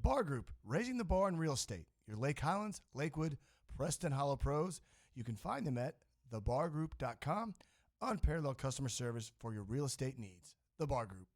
Bar Group, raising the bar in real estate. Your Lake Highlands, Lakewood, Preston Hollow pros. You can find them at thebargroup.com. Unparalleled customer service for your real estate needs. The Bar Group.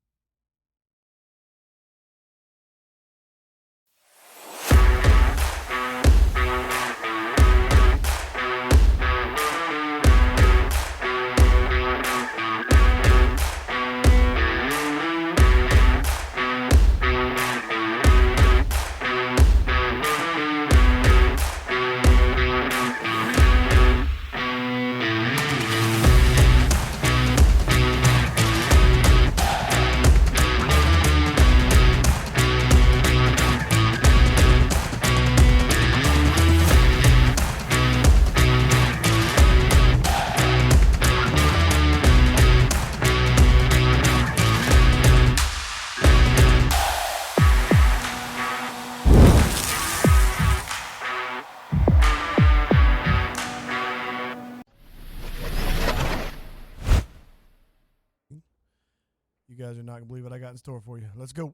You guys are not going to believe what I got in store for you. Let's go.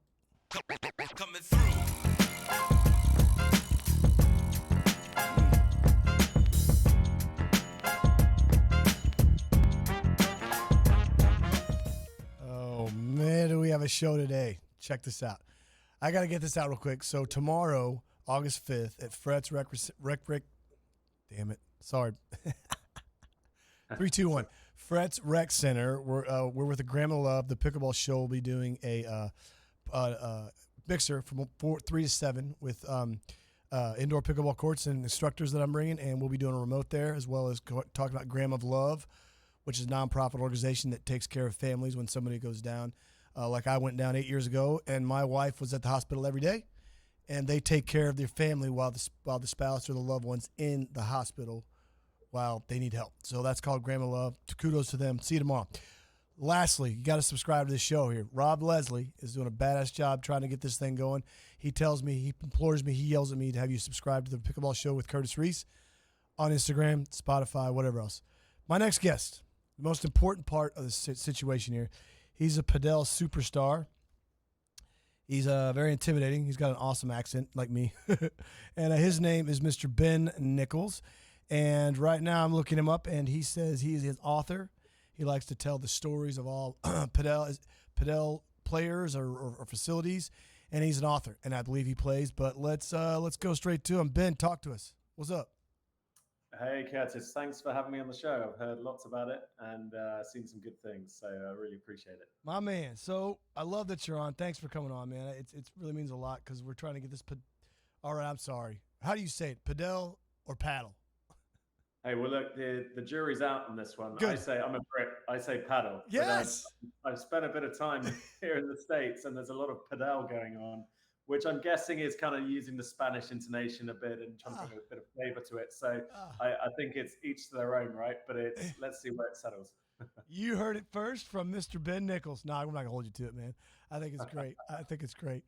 Coming through. Oh, man, do we have a show today. Check this out. I got to get this out real quick. So tomorrow, August 5th, at Fret's damn it. Sorry. 3, 2, 1. Fret's Rec Center. We're with the Grandma Love. The Pickleball Show will be doing a mixer from 3 to 7 with indoor pickleball courts and instructors that I'm bringing, and we'll be doing a remote there, as well as talking about Grandma Love, which is a nonprofit organization that takes care of families when somebody goes down. Like I went down 8 years ago, and my wife was at the hospital every day, and they take care of their family while the spouse or the loved one's in the hospital while they need help. So that's called Grandma Love. Kudos to them. See you tomorrow. Lastly, you got to subscribe to this show here. Rob Leslie is doing a badass job trying to get this thing going. He tells me, he implores me, he yells at me to have you subscribe to the Pickleball Show with Curtis Reese on Instagram, Spotify, whatever else. My next guest, the most important part of the situation here, he's a Padel superstar. He's very intimidating. He's got an awesome accent like me. And his name is Mr. Ben Nichols. And right now I'm looking him up, and he says he is an author. He likes to tell the stories of all Padel players or facilities, and he's an author, and I believe he plays. But let's go straight to him. Ben, talk to us. What's up? Hey, Curtis. Thanks for having me on the show. I've heard lots about it and seen some good things, so I really appreciate it. My man. So I love that you're on. Thanks for coming on, man. It really means a lot because we're trying to get this. All right, I'm sorry. How do you say it? Padel or paddle? Hey, well, look, the jury's out on this one. Good. I say I'm a Brit. I say paddle. Yes. I've spent a bit of time here in the States, and there's a lot of padel going on, which I'm guessing is kind of using the Spanish intonation a bit and trying to bring a bit of flavor to it. So I think it's each to their own, right? But let's see where it settles. You heard it first from Mr. Ben Nichols. No, I'm not going to hold you to it, man. I think it's great.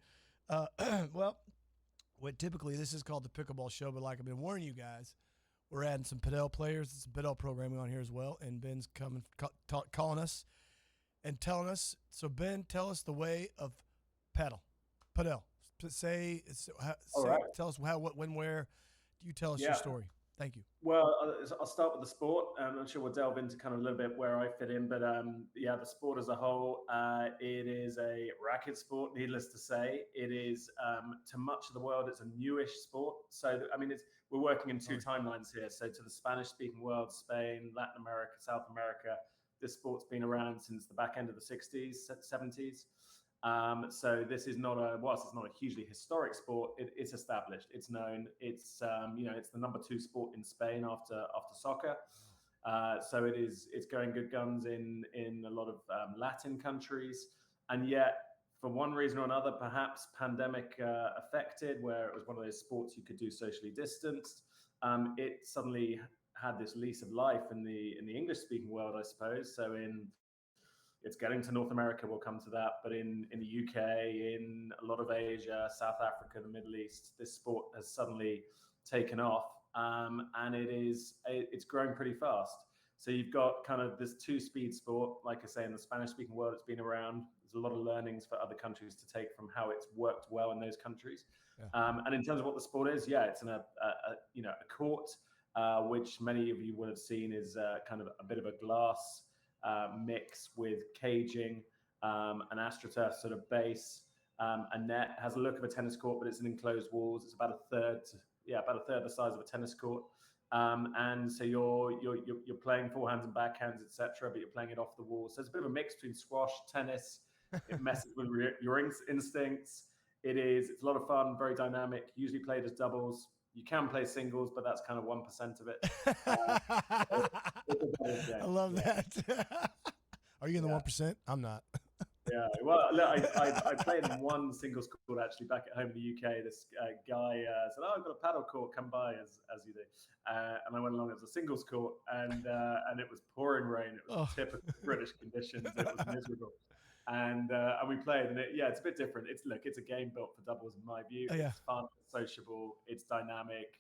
Well, typically this is called the Pickleball Show, but like I've been warning you guys, we're adding some Padel players, some Padel programming on here as well, and Ben's calling us and telling us. So, Ben, tell us the way of Padel. Tell us how, what, when, where. You tell us your story. Thank you. Well, I'll start with the sport. I'm sure we'll delve into kind of a little bit where I fit in, but the sport as a whole, it is a racket sport, needless to say. It is, to much of the world, it's a newish sport. So, we're working in two timelines here. So to the Spanish-speaking world, Spain, Latin America, South America, this sport's been around since the back end of the 60s, 70s. So this is whilst it's not a hugely historic sport, it's established, it's known, it's the number 2 sport in Spain after soccer. So it's going good guns in a lot of Latin countries, and yet for one reason or another, perhaps pandemic affected, where it was one of those sports you could do socially distanced, it suddenly had this lease of life in the English speaking world, I suppose. So it's getting to North America, we'll come to that, but in the UK, in a lot of Asia, South Africa, the Middle East, this sport has suddenly taken off, and it's growing pretty fast. So you've got kind of this two-speed sport. Like I say, in the Spanish-speaking world, it's been around. There's a lot of learnings for other countries to take from how it's worked well in those countries. Yeah. And in terms of what the sport is, it's in a court, which many of you would have seen is kind of a bit of a glass mix with caging, an AstroTurf sort of base, a net. Has a look of a tennis court, but it's in enclosed walls. It's about a third the size of a tennis court. And so you're playing forehands and backhands, etc., but you're playing it off the wall. So it's a bit of a mix between squash, tennis. It messes with your instincts. It's a lot of fun, very dynamic. Usually played as doubles. You can play singles, but that's kind of 1% of it. I love that. Are you in the 1%? I'm not. Yeah, well, look, I played in one singles court actually back at home in the UK. This guy said, "Oh, I've got a paddle court. Come by as you do." And I went along. It was a singles court, and it was pouring rain. It was typical British conditions. It was miserable. And we played, and it's a bit different. It's a game built for doubles in my view. It's fun, it's sociable, it's dynamic.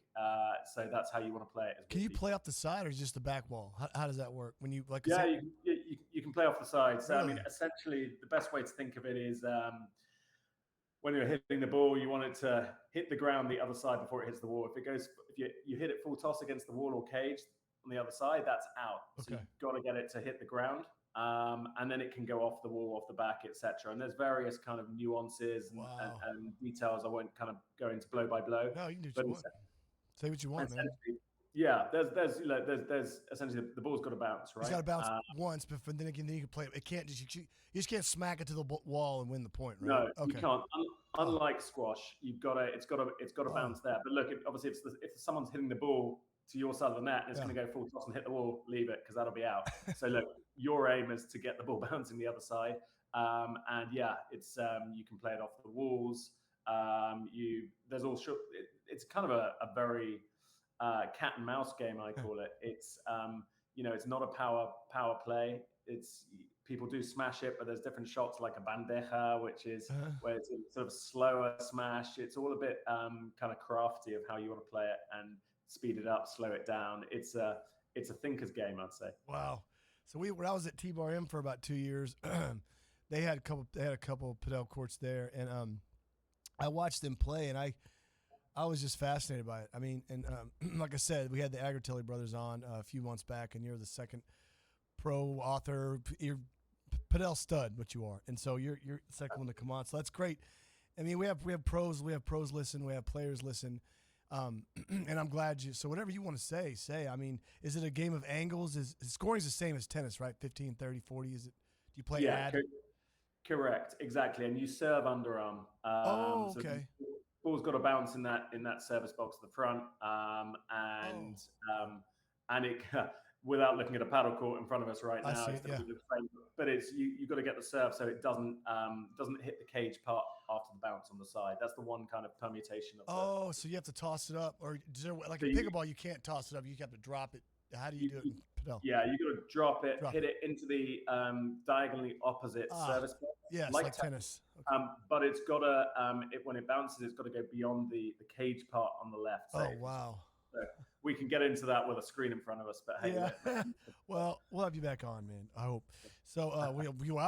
So that's how you want to play it. Can you play off the side or just the back wall? How does that work? When you you can play off the side. So really? I mean, essentially, the best way to think of it is when you're hitting the ball, you want it to hit the ground the other side before it hits the wall. If you hit it full toss against the wall or cage on the other side, that's out. So you've got to get it to hit the ground. And then it can go off the wall, off the back, etc. And there's various kind of nuances and details. I won't kind of go into blow by blow. No, you can do what you want. Say what you want, man. Yeah, there's essentially the ball's got to bounce, right? It's got to bounce once, but then again, you can play it. It can't you just can't smack it to the wall and win the point, right? No, you can't. Unlike squash, it's got to bounce there. But look, obviously, if someone's hitting the ball to your side of the net and it's going to go full toss and hit the wall, leave it because that'll be out. So look, your aim is to get the ball bouncing the other side. It's you can play it off the walls. It's kind of a very cat and mouse game, I call it. It's it's not a power play. It's people do smash it, but there's different shots like a bandeja, which is where it's a sort of slower smash. It's all a bit kind of crafty of how you want to play it and speed it up, slow it down. It's a thinker's game, I'd say. Wow. So when I was at T-Bar M for about 2 years, they had a couple Padel courts there, and I watched them play, and I was just fascinated by it. I mean, and like I said, we had the Agratelli brothers on a few months back, and you're the second pro author. You're Padel stud, what you are, and so you're the second one to come on. So that's great. I mean, we have pros listen, we have players listen. And I'm glad so whatever you want to say. I mean, is it a game of angles? Is scoring's the same as tennis, right? 15, 30, 40. Is it? Do you play ad? Correct. Exactly. And you serve underarm. Okay. So the ball's got to bounce in that service box at the front. And it, without looking at a paddle court in front of us right now, but it's you've got to get the serve so it doesn't hit the cage part after the bounce on the side. That's the one kind of permutation of so you have to toss it up, or is there, like in pickleball, you can't toss it up. You have to drop it. How do you do it in Padel? Yeah, you got to drop it, hit it into the diagonally opposite service box. Yeah, it's like tennis. Okay. But it's got to when it bounces, it's got to go beyond the cage part on the left. So, wow. So we can get into that with a screen in front of us, but hey, well, we'll have you back on, man. I hope. So I don't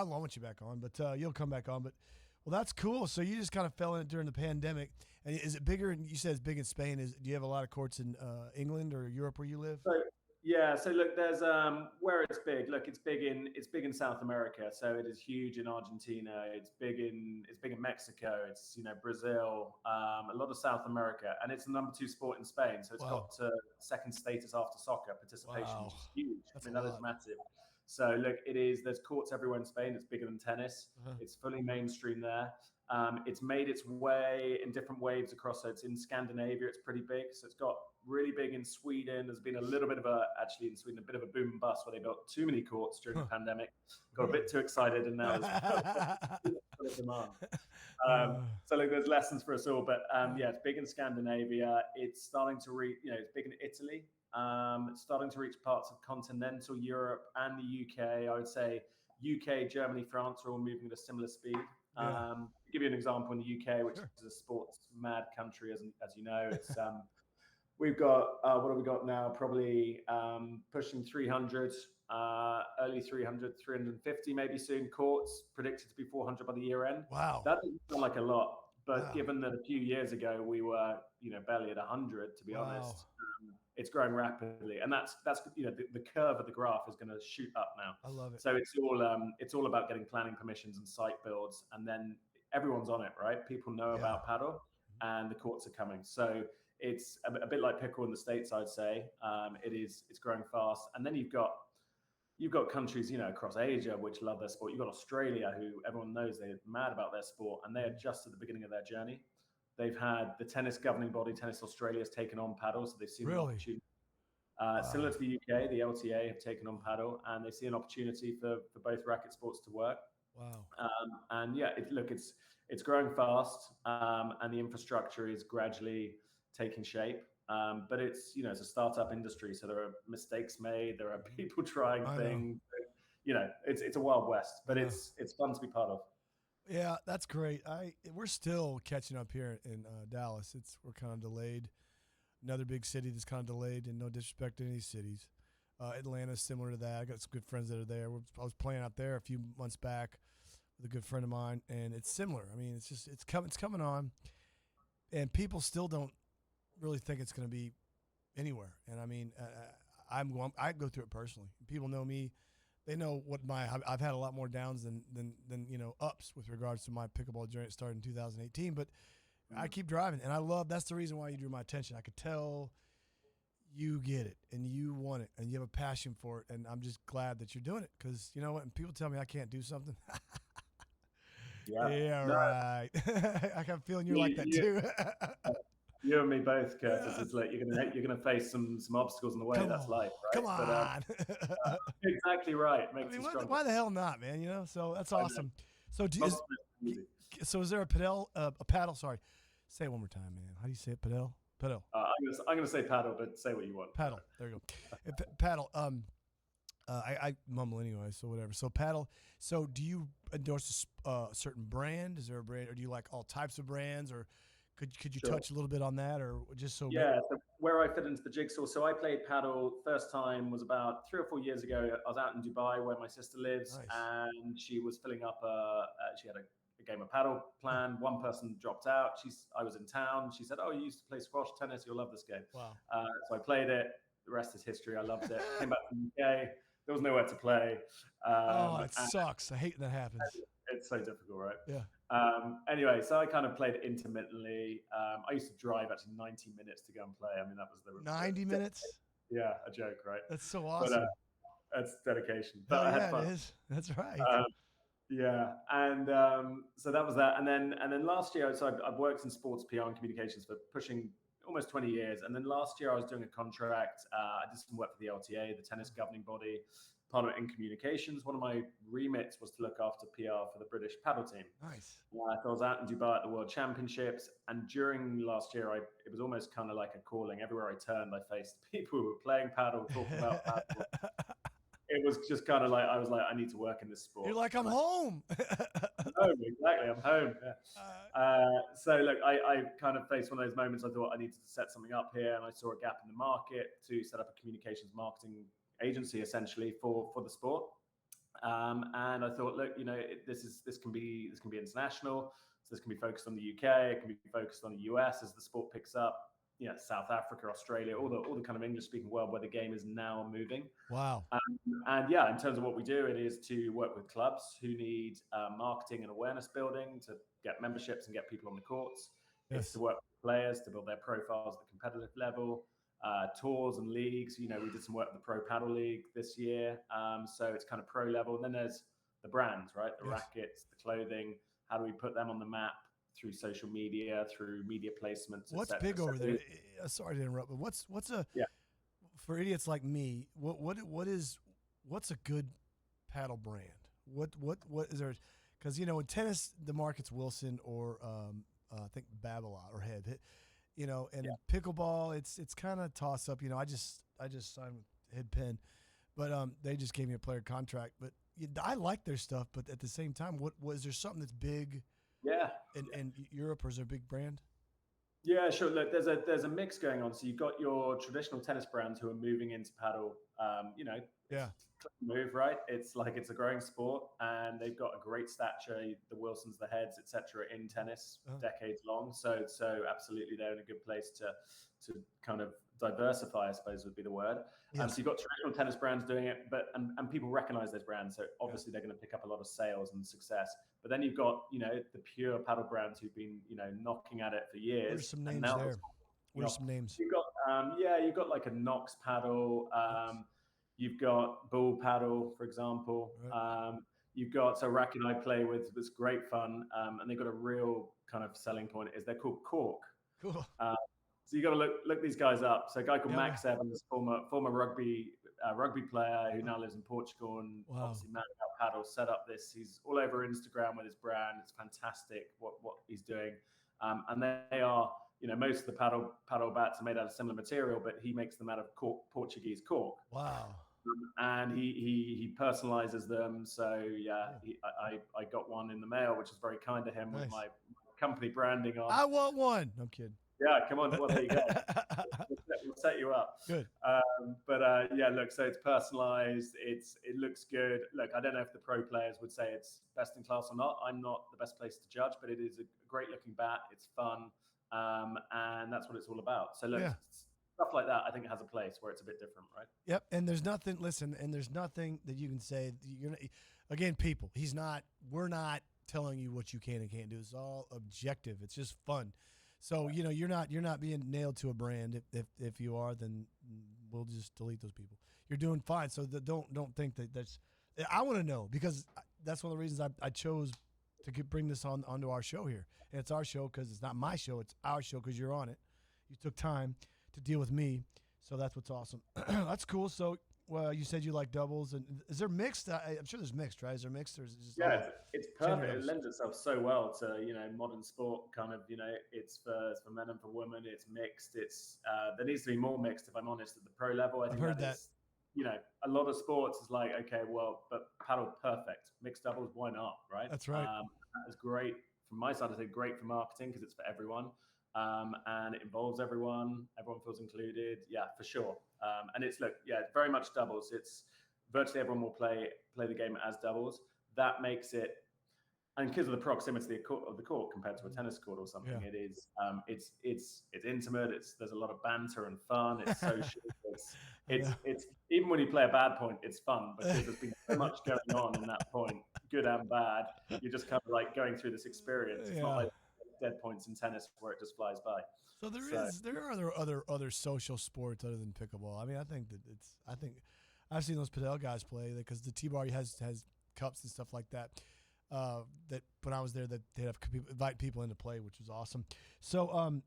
want you back on, but you'll come back on. But that's cool. So you just kind of fell in it during the pandemic. And is it bigger? And you said it's big in Spain. Do you have a lot of courts in England or Europe where you live? So look, there's where it's big. Look, it's big in South America. So it is huge in Argentina. It's big in Mexico. It's Brazil, a lot of South America, and it's the number 2 sport in Spain. So it's got second status after soccer participation, which is huge. That is massive. So look, there's courts everywhere in Spain. It's bigger than tennis. It's fully mainstream there. It's made its way in different waves across. So it's in Scandinavia. It's pretty big. So it's got really big in Sweden. There's been a little bit of a boom and bust where they built too many courts during the pandemic. Got a bit too excited, and now there's demand. So look, there's lessons for us all. But it's big in Scandinavia. It's starting to reach. It's big in Italy. It's starting to reach parts of continental Europe and the UK. I would say UK, Germany, France are all moving at a similar speed. To give you an example, in the UK, which is a sports mad country, as you know, it's We've got, what have we got now? Probably pushing 300, early 300, 350 maybe soon. Courts predicted to be 400 by the year end. Wow. That doesn't sound like a lot, but Wow. given that a few years ago we were, barely at 100, to be honest, it's growing rapidly. And that's the curve of the graph is going to shoot up now. I love it. So it's all about getting planning permissions and site builds, and then everyone's on it, right? People know about Padel, and the courts are coming. So it's a bit like pickle in the States, I'd say. It's growing fast. And then you've got countries, across Asia, which love their sport. You've got Australia, who everyone knows they're mad about their sport, and they're just at the beginning of their journey. They've had the tennis governing body, Tennis Australia, has taken on Padel, so they've seen an opportunity. Similar to the UK, the LTA have taken on Padel, and they see an opportunity for both racket sports to work. Wow. And yeah, it's growing fast, and the infrastructure is gradually taking shape. But it's a startup industry, so there are mistakes made, there are people trying things. It's a wild west, but it's fun to be part of. Yeah, that's great. We're still catching up here in Dallas. We're kind of delayed. Another big city that's kind of delayed, and no disrespect to any communities. Atlanta's similar to that. I got some good friends that are there. I was playing out there a few months back with a good friend of mine, and it's similar. I mean, it's coming on, and people still don't really think it's going to be anywhere. And I mean, I go through it personally. People know me. They know what I've had a lot more downs than ups with regards to my pickleball journey. It started in 2018, but I keep driving, and that's the reason why you drew my attention. I could tell you get it, and you want it, and you have a passion for it, and I'm just glad that you're doing it, because you know what? When people tell me I can't do something, right. I got a feeling you're like that too. You and me both, Curtis. It's like you're gonna face some obstacles in the way. That's life, right? Come on. But, exactly right. Why the hell not, man? So that's awesome. So is there a paddle? Sorry, say it one more time, man. How do you say it? Padel. I'm gonna say paddle, but say what you want. Paddle. There you go. Paddle. I mumble anyway, so whatever. So paddle. So do you endorse a certain brand? Is there a brand, or do you like all types of brands, or could you touch a little bit on that, or just so? Yeah, so where I fit into the jigsaw. So I played Padel first time was about 3 or 4 years ago. I was out in Dubai where my sister lives, and she was filling up she had a game of Padel planned. One person dropped out. I was in town. She said, "Oh, you used to play squash, tennis. You'll love this game." Wow. So I played it. The rest is history. I loved it. Came back from the UK. There was nowhere to play. It sucks. I hate when that happens. It's so difficult, right? Yeah. Anyway, so I kind of played it intermittently. I used to drive actually 90 minutes to go and play. I mean, that was the 90 minutes. Yeah, a joke, right? That's so awesome. But that's dedication. But I had fun. It is. That's right. Yeah, and so that was that. And then last year, so I've worked in sports PR and communications for pushing almost 20 years. And then last year I was doing a contract. I did some work for the LTA, the tennis governing body, part of it in communications. One of my remits was to look after PR for the British paddle team. Nice. I was out in Dubai at the World Championships. And during last year, it was almost kind of like a calling. Everywhere I turned, I faced people who were playing paddle, talking about paddle. It was just kind of like, I was like, I need to work in this sport. You're like, I'm home. No, exactly. I'm home. So look, I kind of faced one of those moments. I thought I needed to set something up here, and I saw a gap in the market to set up a communications marketing agency essentially for the sport. And I thought, look, this can be international. So this can be focused on the UK. It can be focused on the US as the sport picks up. South Africa, Australia, all the kind of English-speaking world where the game is now moving. Wow. And yeah, in terms of what we do, it is to work with clubs who need marketing and awareness building to get memberships and get people on the courts. Yes. It's to work with players to build their profiles at the competitive level, tours and leagues. We did some work with the Pro Padel League this year. So it's kind of pro level. And then there's the brands, right? The rackets, the clothing. How do we put them on the map? Through social media, through media placements. What's big over there? Sorry to interrupt, but what's for idiots like me? What's a good paddle brand? What is there? Because in tennis the market's Wilson or I think Babolat or Head, and in pickleball it's kind of toss up. I just signed with Head Pen, but they just gave me a player contract. But I like their stuff, but at the same time, what was there something that's big? Yeah. In Europe, or is there a big brand? Yeah, sure. Look, there's a mix going on. So you've got your traditional tennis brands who are moving into paddle. Yeah. It's a move, right? It's like it's a growing sport, and they've got a great stature. The Wilsons, the Heads, etc. in tennis, decades long. So absolutely, they're in a good place to kind of diversify, I suppose would be the word. Yes. So you've got traditional tennis brands doing it, but and people recognize those brands. So obviously they're going to pick up a lot of sales and success. But then you've got, the pure paddle brands who've been, knocking at it for years. What are some names there? What are some names? You've got, you've got like a Knox paddle. You've got Bull paddle, for example. Right. You've got, so Racky and I play with, it's great fun. And they've got a real kind of selling point is they're called Cork. Cool. So you got to look these guys up. So a guy called Max Evans, former rugby player who now lives in Portugal and obviously mad about paddle, set up this. He's all over Instagram with his brand. It's fantastic what he's doing. And they are, most of the paddle bats are made out of similar material, but he makes them out of Portuguese cork. Wow. And he personalizes them. So I got one in the mail, which is very kind of him, with my company branding on. I want one. No, I'm kidding. Yeah, come on. Well, there you go. We'll set you up. Good. Look, so it's personalized. It looks good. Look, I don't know if the pro players would say it's best in class or not. I'm not the best place to judge, but it is a great looking bat. It's fun. And that's what it's all about. So look, stuff like that, I think it has a place where it's a bit different, right? Yep. And there's nothing, there's nothing that you can say. Again, people, we're not telling you what you can and can't do. It's all objective. It's just fun. So, you're not being nailed to a brand. If you are, then we'll just delete those people. You're doing fine. So don't think that's, I want to know, because that's one of the reasons I chose to bring this onto our show here. And it's our show because it's not my show. It's our show because you're on it. You took time to deal with me. So that's what's awesome. That's cool. So, well, you said you like doubles, and is there mixed? I'm sure there's mixed, right? Is there mixed, or is it just it's perfect. It lends itself so well to modern sport. Kind of it's for men and for women. It's mixed. It's there needs to be more mixed, if I'm honest, at the pro level. I think I've heard that. A lot of sports is like, okay, well, but paddle perfect, mixed doubles, why not, right? That's right. That is great from my side. I think great for marketing because it's for everyone. And it involves everyone. Everyone feels included. Yeah, for sure. And it's very much doubles. It's virtually everyone will play the game as doubles. That makes it, and because of the proximity of the court compared to a tennis court or something, it is it's intimate. There's a lot of banter and fun. It's social. It's even when you play a bad point, it's fun because there's been so much going on in that point, good and bad. You're just kind of like going through this experience. It's not like dead points in tennis where it just flies by. So there are other social sports other than pickleball. I mean, I think I've seen those Padel guys play because the T-Bar has cups and stuff like that. That when I was there, that they have invite people in to play, which was awesome. So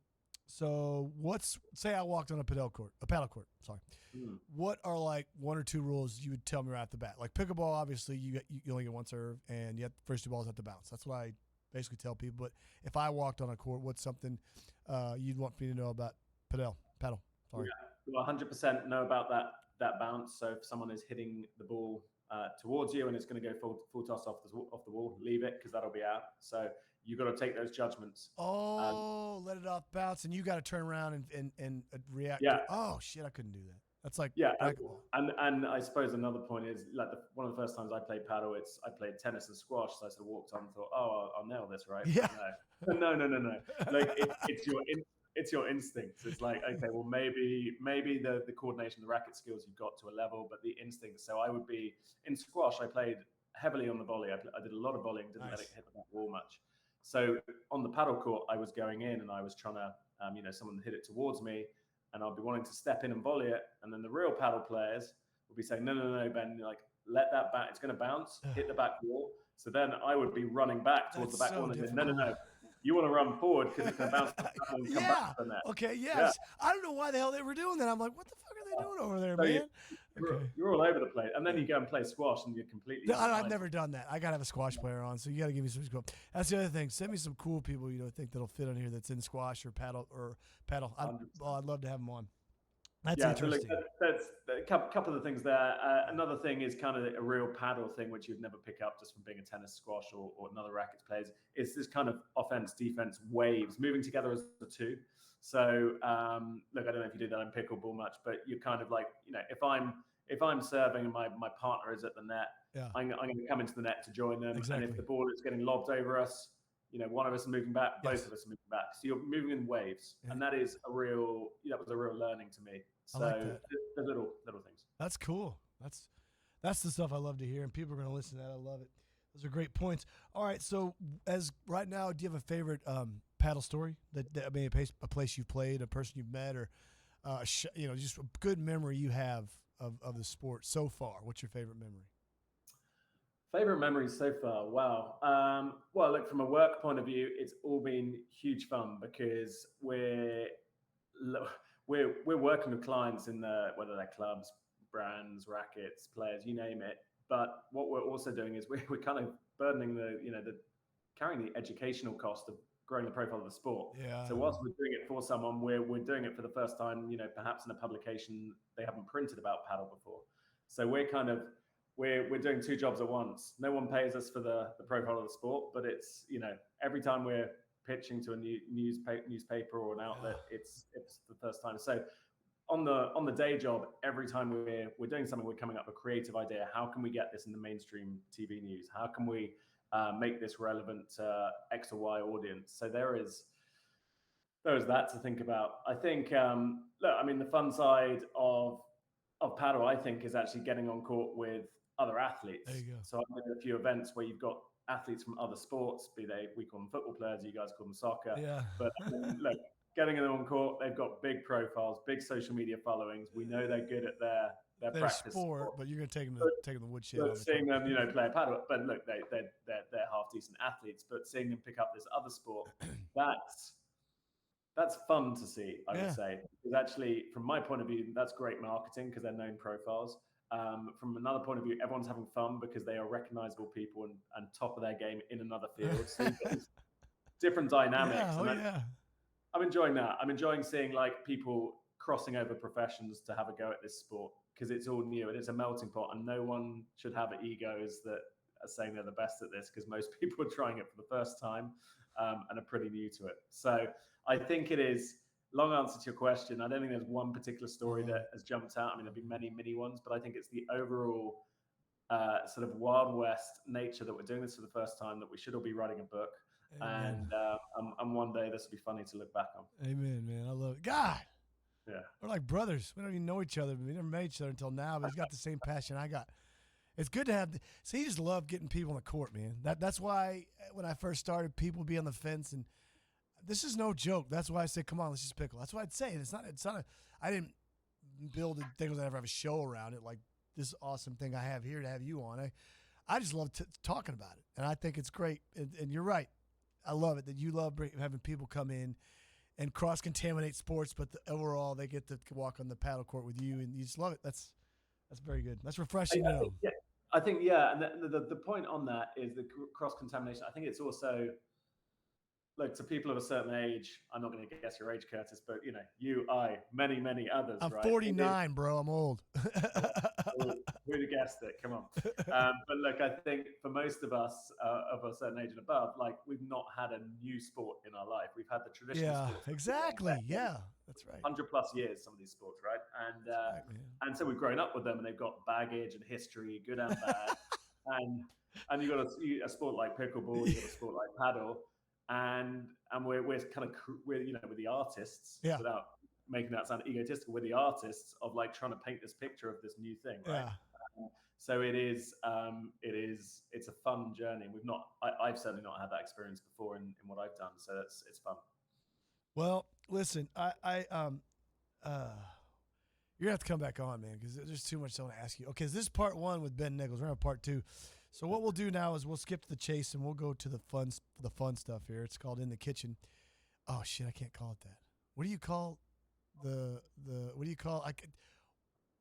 say I walked on a paddle court. Sorry. What are like one or two rules you would tell me right off the bat? Like pickleball, obviously you only get one serve, and yet first two balls have to bounce. That's what I basically tell people. But if I walked on a court, what's something you'd want me to know about paddle? Sorry. Yeah, well, 100% know about that bounce. So if someone is hitting the ball towards you and it's going to go full toss off the wall, leave it because that'll be out. So you got to take those judgments. Let it off bounce, and you got to turn around and react. Yeah. Oh shit, I couldn't do that. That's like and I suppose another point is like one of the first times I played paddle, I played tennis and squash. So I sort of walked on and thought, I'll nail this, right? Yeah. No. Like it's your instincts. It's like, okay, well maybe the coordination, the racket skills you've got to a level, but the instincts. So I would be in squash. I played heavily on the volley. I did a lot of volleying. Didn't let it hit the wall much. So on the paddle court, I was going in and I was trying to, someone hit it towards me. And I'll be wanting to step in and volley it. And then the real paddle players will be saying, no, Ben, like, let that bat, it's going to bounce, hit the back wall. So then I would be running back towards the back wall and saying, no, you want to run forward because it's going to bounce and come back from there. Okay, yes. Yeah. I don't know why the hell they were doing that. I'm like, what the fuck are they doing over there, man? You're all over the place. And then you go and play squash and you're completely... I've never done that. I got to have a squash player on, so you got to give me some cool. That's the other thing. Send me some cool people think that'll fit on here that's in squash or paddle. I'd love to have them on. That's Yeah, so look, interesting. that's a couple of things there. Another thing is kind of a real paddle thing, which you'd never pick up just from being a tennis, squash, or another rackets players. Is this kind of offense, defense waves moving together as the two. So look, I don't know if you do that in pickleball much, but you're kind of like, if I'm serving and my partner is at the net, Yeah, I'm going to come into the net to join them, and if exactly. the ball is getting lobbed over us, one of us is moving back, both Yes. of us are moving back. So you're moving in waves, Yeah, and that was a real learning to me. I like So that. the little things. That's cool. That's the stuff I love to hear, and people are going to listen to that. I love it. Those are great points. All right, so as right now, do you have a favorite paddle story that I mean, a place you've played, a person you've met, or just a good memory you have of the sport so far? What's your favorite memory? Favorite memories so far? Wow. Well, look, from a work point of view, it's all been huge fun because we're working with clients in whether they're clubs, brands, rackets, players, you name it. But what we're also doing is we're kind of burdening the carrying the educational cost of growing the profile of the sport. Yeah. So whilst we're doing it for someone, we're doing it for the first time, perhaps in a publication they haven't printed about paddle before. So we're doing two jobs at once. No one pays us for the profile of the sport, but it's every time we're pitching to a new newspaper or an outlet, it's the first time. So on the day job, every time we're doing something, we're coming up with a creative idea. How can we get this in the mainstream TV news? How can we make this relevant to X or Y audience? So there is that to think about. I think look, I mean, the fun side of paddle, I think, is actually getting on court with other athletes. There you go. So I've been in a few events where you've got athletes from other sports, be they, we call them football players, you guys call them soccer. Yeah. But look, getting them on court, they've got big profiles, big social media followings. We know they're good at their practice sport, but you're going to take them to the woodshed. But seeing them, play a paddle, but look, they're half decent athletes. But seeing them pick up this other sport, that's fun to see, I would say. Because actually, from my point of view, that's great marketing because they're known profiles. From another point of view, everyone's having fun because they are recognizable people and top of their game in another field. So you've got different dynamics. I'm enjoying that. I'm enjoying seeing like people crossing over professions to have a go at this sport because it's all new and it's a melting pot, and no one should have egos that are saying they're the best at this because most people are trying it for the first time and are pretty new to it. So I think it is. Long answer to your question. I don't think there's one particular story that has jumped out. I mean, there'll be many mini ones, but I think it's the overall sort of Wild West nature that we're doing this for the first time, that we should all be writing a book. Amen. And one day this will be funny to look back on. Amen, man. I love it. God. Yeah. We're like brothers. We don't even know each other. We never met each other until now, but he's got the same passion I got. It's good to have. So he just loved getting people on the court, man. That's why when I first started, people would be on the fence, and this is no joke. That's why I say, come on, let's just pickle. That's why I'd say it. It's not I didn't build a thing that I ever have a show around it like this awesome thing I have here to have you on. I just love talking about it, and I think it's great. And you're right. I love it that you love having people come in and cross-contaminate sports, but overall they get to walk on the paddle court with you, and you just love it. That's very good. That's refreshing to know. I think, and the point on that is the cross-contamination. I think it's also, like, to people of a certain age, I'm not going to guess your age, Curtis, but, you, I, many others, I'm right? 49, bro. I'm old. Who'd have guessed it? Come on. But look, I think for most of us of a certain age and above, like, we've not had a new sport in our life. We've had the traditional sports. Exactly. Yeah, that's right. 100+ years, some of these sports, right? And so we've grown up with them, and they've got baggage and history, good and bad. and you've got a sport like pickleball, you've got a sport like paddle, and we're the artists, without making that sound egotistical, we're the artists of like trying to paint this picture of this new thing, right? So it's a fun journey. I've certainly not had that experience before in what I've done, so it's fun. Well, listen, you're gonna have to come back on, man, because there's too much I want to ask you. Okay, so this is part one with Ben Nichols. We're gonna have part two. So what we'll do now is we'll skip to the chase and we'll go to the fun stuff here. It's called In the Kitchen. Oh shit, I can't call it that. What do you call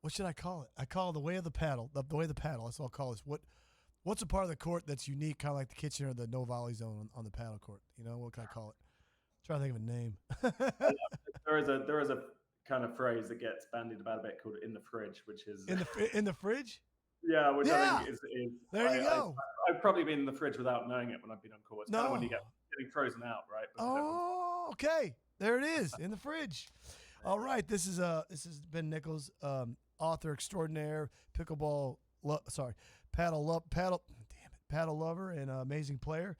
what should I call it? I call it the way of the paddle. The way of the paddle. That's what I'll call this. What's a part of the court that's unique, kind of like the kitchen or the no volley zone on the paddle court? What can I call it? I'm trying to think of a name. There is a kind of phrase that gets bandied about a bit called "in the fridge," which is in the fridge. yeah, which I think is there you go. I've probably been in the fridge without knowing it when I've been on call. It's kind of when you getting frozen out, right? Oh, okay. There it is, in the fridge. All right, this is Ben Nichols, author extraordinaire, paddle lover, and amazing player.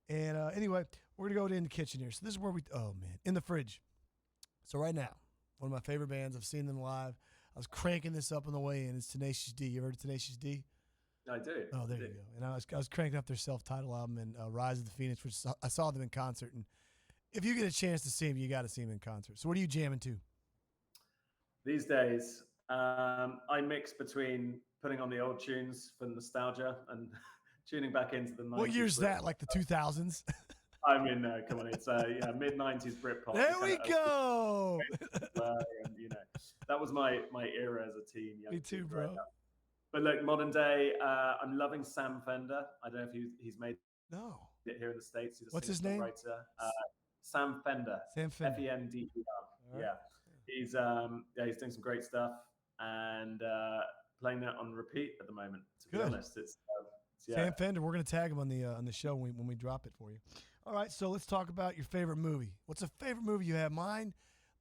And anyway, we're gonna go in the kitchen here. So this is where in the fridge. So right now, one of my favorite bands. I've seen them live. I was cranking this up on the way in. It's Tenacious D. You ever heard of Tenacious D? I do. Oh, there you go. And I was cranking up their self-titled album and Rise of the Phoenix, which I saw them in concert. And if you get a chance to see them, you got to see them in concert. So what are you jamming to? These days, I mix between putting on the old tunes for nostalgia and tuning back into the 90s. What year's that? Like the 2000s? I mean, no, come on, it's mid-90s Britpop. There we go. And that was my era as a teen. Me too, bro. Right. But look, modern day, I'm loving Sam Fender. I don't know if he's made it here in the States. What's his name? Writer. Sam Fender. Sam Fender. Fender. Right. Yeah. He's doing some great stuff and playing that on repeat at the moment. To be honest, it's Sam Fender. We're gonna tag him on the show when we drop it for you. All right, so let's talk about your favorite movie. What's a favorite movie you have? Mine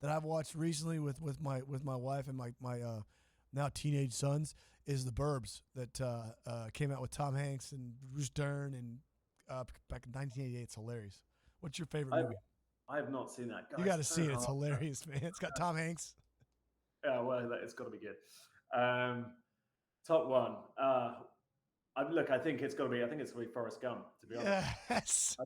that I've watched recently with my wife and my now teenage sons is The Burbs that came out with Tom Hanks and Bruce Dern and back in 1988. It's hilarious. What's your favorite movie? I have not seen that. You got to see it. It's hilarious, man. It's got Tom Hanks. Yeah, well, it's got to be good. Top one. I think it's got to be. I think it's going to be Forrest Gump. To be honest. Yes.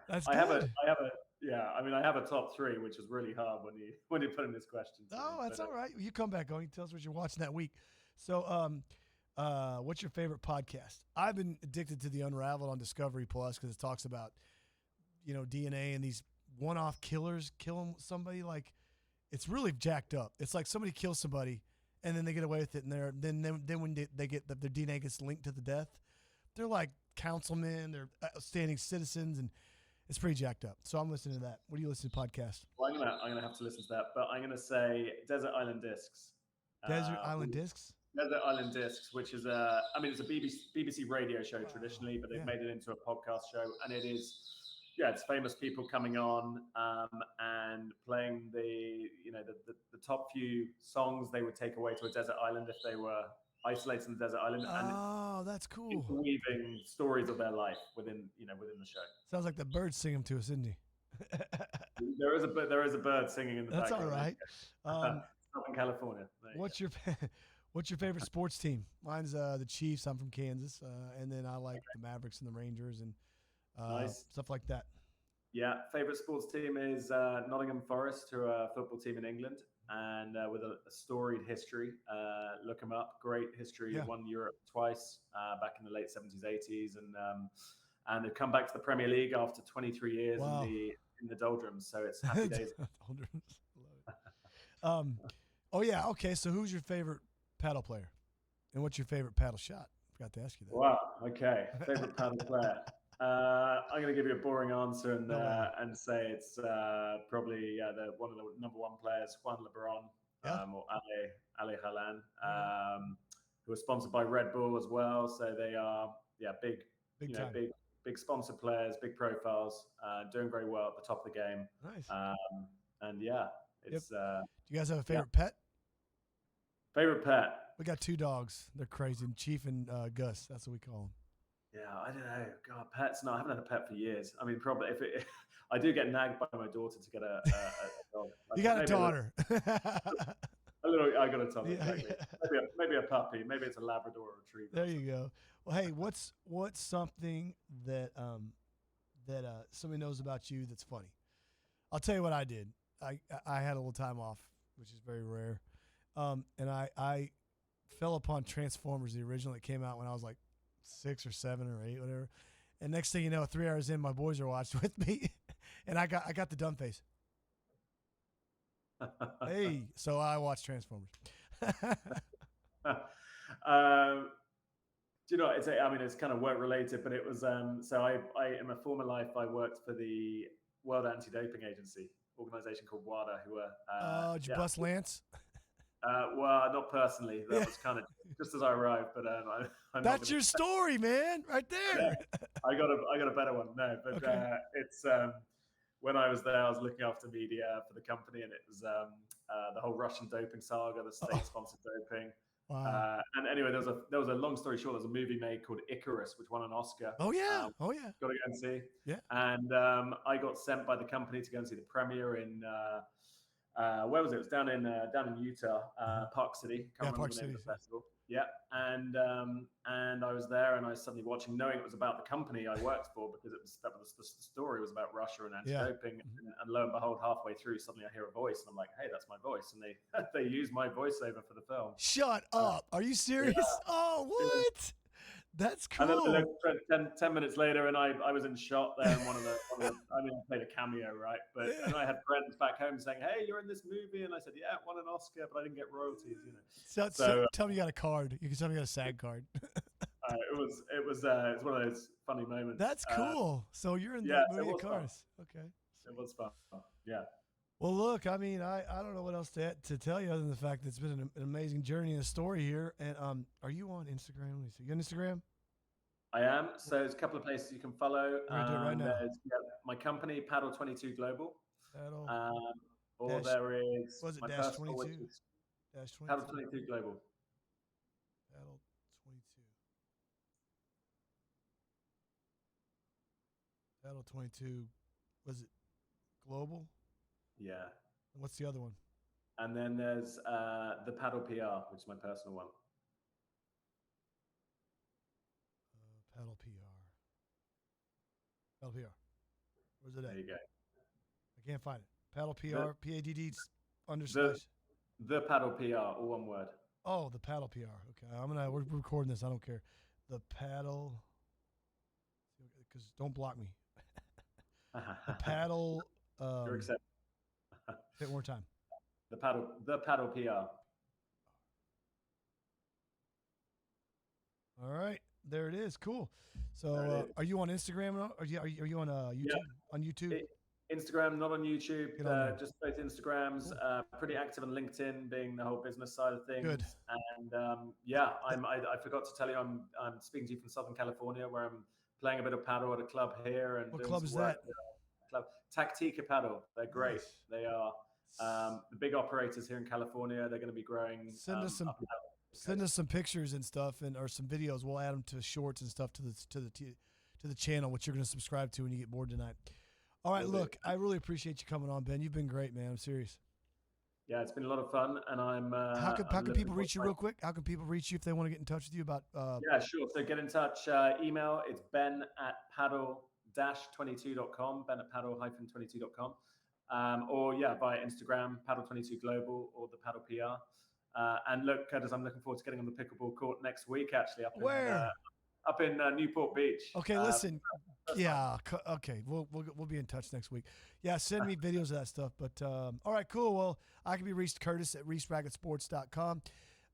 That's I have a top three, which is really hard when you put in this question. Oh, that's all right. You come back on. You tell us what you're watching that week. So, what's your favorite podcast? I've been addicted to the Unraveled on Discovery Plus because it talks about DNA and these one-off killers killing somebody. Like, it's really jacked up. It's like somebody kills somebody and then they get away with it, and then when they get their DNA gets linked to the death, they're like councilmen, they're outstanding citizens, and it's pretty jacked up. So I'm listening to that. What do you listen to podcast? Well, I'm gonna have to listen to that, but I'm gonna say Desert Island Discs. Desert Island Discs, which is it's a BBC radio show traditionally, but they've made it into a podcast show, and it is. Yeah, it's famous people coming on and playing the top few songs they would take away to a desert island if they were isolated in the desert island. Oh, that's cool. Weaving stories of their life within the show. Sounds like the bird sing them to us, isn't he? There is a bird singing in the background. That's all right. Southern California. What's your favorite sports team? Mine's the Chiefs. I'm from Kansas, and then I like the Mavericks and the Rangers and stuff like that. Yeah, favorite sports team is Nottingham Forest, who are a football team in England, and with a storied history. Look them up. Great history. Yeah. Won Europe twice back in the late 70s, 80s, and they've come back to the Premier League after 23 years in the doldrums. So it's happy days. Oh yeah. Okay. So who's your favorite paddle player, and what's your favorite paddle shot? Forgot to ask you that. Wow. Okay. Favorite paddle player. I'm going to give you a boring answer and say it's probably one of the number one players, Juan LeBron, or Ale Halan, who are sponsored by Red Bull as well. So they are big sponsored players, big profiles, doing very well at the top of the game. Nice. It's. Do you guys have a favorite pet? Favorite pet? We got 2 dogs. They're crazy. Chief and Gus. That's what we call them. Yeah, I don't know. God, pets. No, I haven't had a pet for years. I mean, probably I do get nagged by my daughter to get a dog. You got a daughter. I got a daughter. Exactly. Maybe a puppy. Maybe it's a Labrador or a retriever. There you go. Well, hey, what's something that somebody knows about you that's funny? I'll tell you what I did. I had a little time off, which is very rare, and I fell upon Transformers, the original that came out when I was like 6 or 7 or 8, whatever. And next thing you know, 3 hours in, my boys are watching with me, and I got the dumb face. Hey, so I watched Transformers. Do you know? It's kind of work related, but it was. So I in my former life, I worked for the World Anti-Doping Agency, organization called WADA, who were Did you bust Lance? Well, not personally. That was kind of just as I arrived, but I'm That's your story, man, right there. I got a better one. No, but Okay. it's when I was there, I was looking after media for the company, and it was the whole Russian doping saga, the state-sponsored doping. Wow. And anyway, there was a long story short. There was a movie made called Icarus, which won an Oscar. Oh yeah. Got to go and see. Yeah. And I got sent by the company to go and see the premiere in where was it? It was down in Utah, Park City. Can't remember the name of the festival. Yeah, and I was there, and I was suddenly watching, knowing it was about the company I worked for, because the story was about Russia and anti-doping, and lo and behold, halfway through, suddenly I hear a voice, and I'm like, hey, that's my voice, and they used my voiceover for the film. Shut up! Are you serious? Yeah. Oh, what? That's cool. And then I looked 10 minutes later, and I was in shot there, and I played a cameo, right? But and I had friends back home saying, "Hey, you're in this movie," and I said, "Yeah, won an Oscar, but I didn't get royalties, you know." So tell me you got a card. You can tell me you got a SAG card. It was one of those funny moments. That's cool. So you're in the movie of cars. Okay. It was fun. Yeah. Well, look, I mean, I don't know what else to tell you other than the fact that it's been an amazing journey and a story here. And are you on Instagram? Let me see. You on Instagram? I am. So there's a couple of places you can follow. We're gonna do it right now. There's my company, Padel 22 Global. Or there is. Was it dash 22? Dash 22. Padel 22 Global. Padel 22. Padel 22. Was it global? Yeah. And what's the other one? And then there's the Padel PR, which is my personal one. Padel PR. Padel PR. Where's it at? There you go. I can't find it. Padel PR, PADD / The Padel PR, all one word. Oh, the Padel PR. Okay, we're recording this. I don't care. The Padel, because don't block me. The Padel. You're accepted. Say it one more time. The Padel PR. All right, there it is. Cool. So, are you on Instagram? Are you on YouTube? Yeah. On YouTube? Instagram, not on YouTube. Just both Instagrams. Pretty active on LinkedIn, being the whole business side of things. Good. And I forgot to tell you, I'm speaking to you from Southern California, where I'm playing a bit of paddle at a club here. And what club is that? Club Tactica Padel. They're great. Nice. They are the big operators here in California. They're going to be growing. Send us some pictures and stuff, or some videos. We'll add them to shorts and stuff to the channel, which you're going to subscribe to when you get bored tonight. All right, look, I really appreciate you coming on, Ben. You've been great, man. I'm serious. Yeah, it's been a lot of fun, and I'm. How can people reach you real quick? How can people reach you if they want to get in touch with you about? Yeah, sure. So get in touch. Email. It's ben@padel-22.com. Ben@padel-22.com. Or via Instagram, Padel22 Global, or the Padel PR. And look, Curtis, I'm looking forward to getting on the pickleball court next week. Actually, up in Newport Beach. Okay, listen. Yeah. Okay. We'll be in touch next week. Yeah. Send me videos of that stuff. But all right, cool. Well, I can be reached Curtis at ReeseRacketSports.com.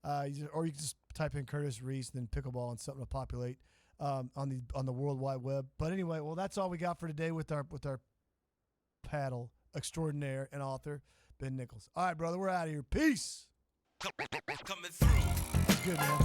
Or you can just type in Curtis Reese, then pickleball, and something will populate on the World Wide Web. But anyway, well, that's all we got for today with our paddle extraordinaire and author Ben Nichols. All right, brother, we're out of here. Peace. Coming through. Good, man.